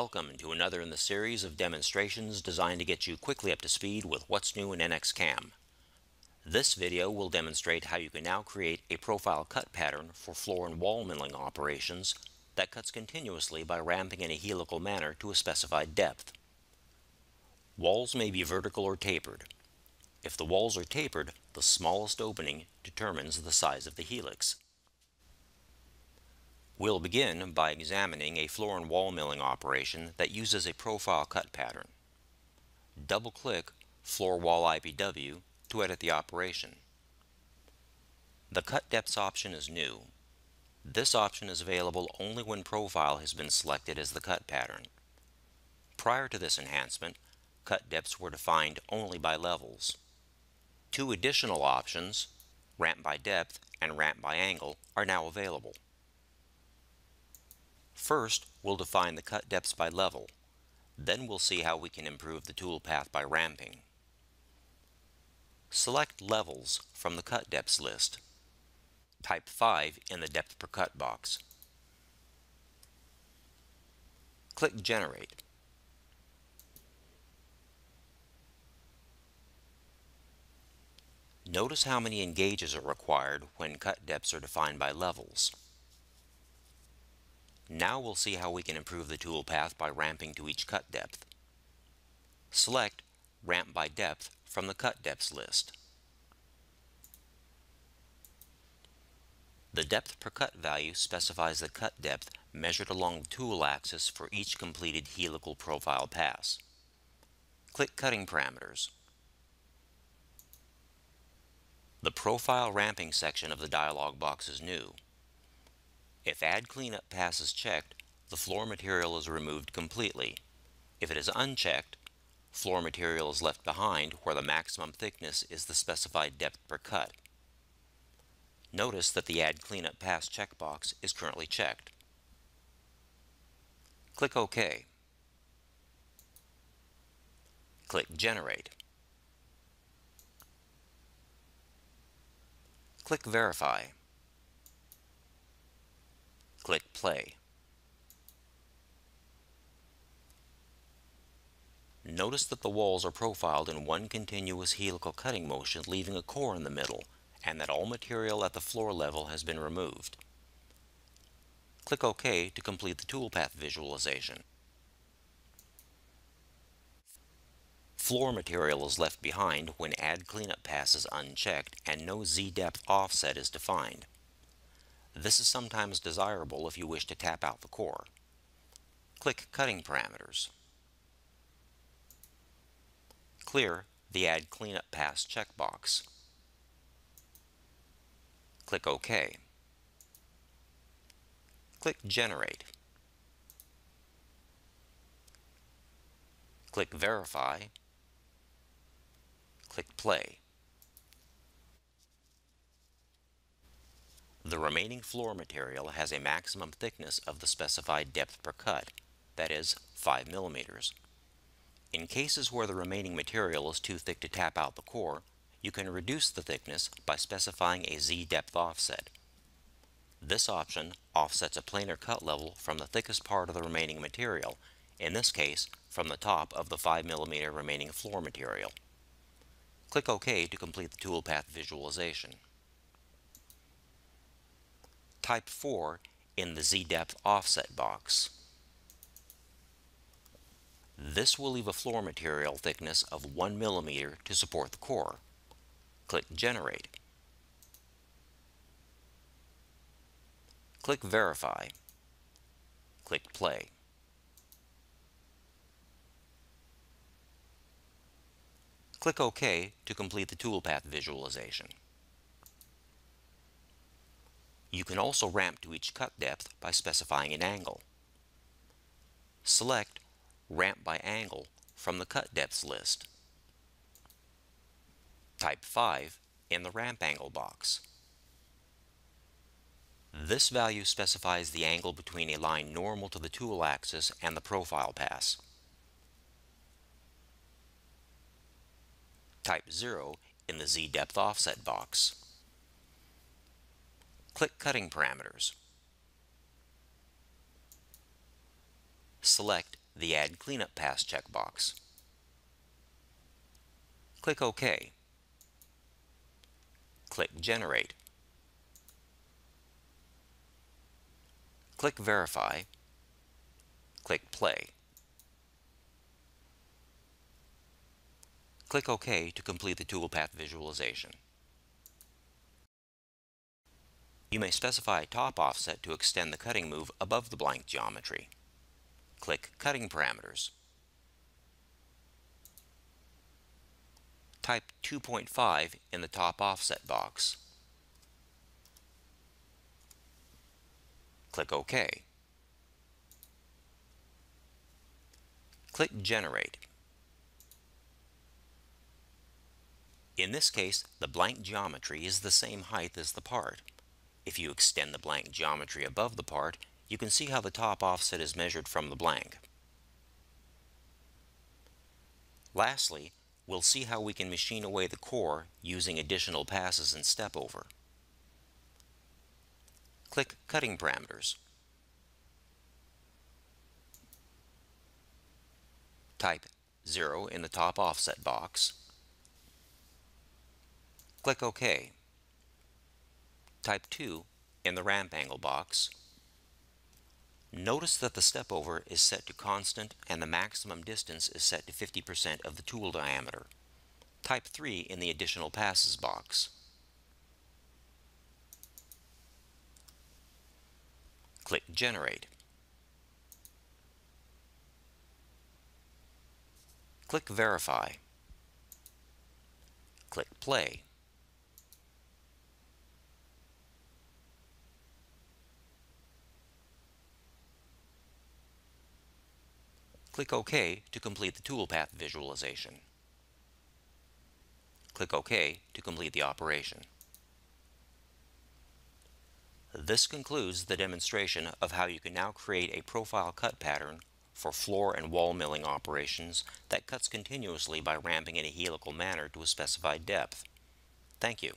Welcome to another in the series of demonstrations designed to get you quickly up to speed with what's new in NX-CAM. This video will demonstrate how you can now create a profile cut pattern for floor and wall milling operations that cuts continuously by ramping in a helical manner to a specified depth. Walls may be vertical or tapered. If the walls are tapered, the smallest opening determines the size of the helix. We'll begin by examining a floor and wall milling operation that uses a profile cut pattern. Double-click Floor Wall IPW to edit the operation. The Cut Depths option is new. This option is available only when profile has been selected as the cut pattern. Prior to this enhancement, cut depths were defined only by levels. Two additional options, Ramp by Depth and Ramp by Angle, are now available. First, we'll define the cut depths by level. Then we'll see how we can improve the toolpath by ramping. Select Levels from the Cut Depths list. Type 5 in the Depth per Cut box. Click Generate. Notice how many engages are required when cut depths are defined by levels. Now we'll see how we can improve the toolpath by ramping to each cut depth. Select Ramp by Depth from the Cut Depths list. The depth per cut value specifies the cut depth measured along the tool axis for each completed helical profile pass. Click Cutting Parameters. The Profile Ramping section of the dialog box is new. If Add Cleanup Pass is checked, the floor material is removed completely. If it is unchecked, floor material is left behind where the maximum thickness is the specified depth per cut. Notice that the Add Cleanup Pass checkbox is currently checked. Click OK. Click Generate. Click Verify. Click Play. Notice that the walls are profiled in one continuous helical cutting motion, leaving a core in the middle, and that all material at the floor level has been removed. Click OK to complete the toolpath visualization. Floor material is left behind when Add Cleanup Pass is unchecked and no Z-depth offset is defined. This is sometimes desirable if you wish to tap out the core. Click Cutting Parameters. Clear the Add Cleanup Pass checkbox. Click OK. Click Generate. Click Verify. Click Play. The remaining floor material has a maximum thickness of the specified depth per cut, that is, 5 millimeters. In cases where the remaining material is too thick to tap out the core, you can reduce the thickness by specifying a Z-depth offset. This option offsets a planar cut level from the thickest part of the remaining material, in this case from the top of the 5 millimeter remaining floor material. Click OK to complete the toolpath visualization. Type 4 in the Z-depth offset box. This will leave a floor material thickness of 1 millimeter to support the core. Click Generate. Click Verify. Click Play. Click OK to complete the toolpath visualization. You can also ramp to each cut depth by specifying an angle. Select Ramp by Angle from the Cut Depths list. Type 5 in the Ramp Angle box. This value specifies the angle between a line normal to the tool axis and the profile pass. Type 0 in the Z-depth offset box. Click Cutting Parameters. Select the Add Cleanup Pass checkbox. Click OK. Click Generate. Click Verify. Click Play. Click OK to complete the toolpath visualization. You may specify a top offset to extend the cutting move above the blank geometry. Click Cutting Parameters. Type 2.5 in the top offset box. Click OK. Click Generate. In this case, the blank geometry is the same height as the part. If you extend the blank geometry above the part, you can see how the top offset is measured from the blank. Lastly, we'll see how we can machine away the core using additional passes and step over. Click Cutting Parameters. Type 0 in the top offset box. Click OK. Type 2 in the ramp angle box. Notice that the step over is set to constant and the maximum distance is set to 50% of the tool diameter. Type 3 in the additional passes box. Click Generate. Click Verify. Click Play. Click OK to complete the toolpath visualization. Click OK to complete the operation. This concludes the demonstration of how you can now create a profile cut pattern for floor and wall milling operations that cuts continuously by ramping in a helical manner to a specified depth. Thank you.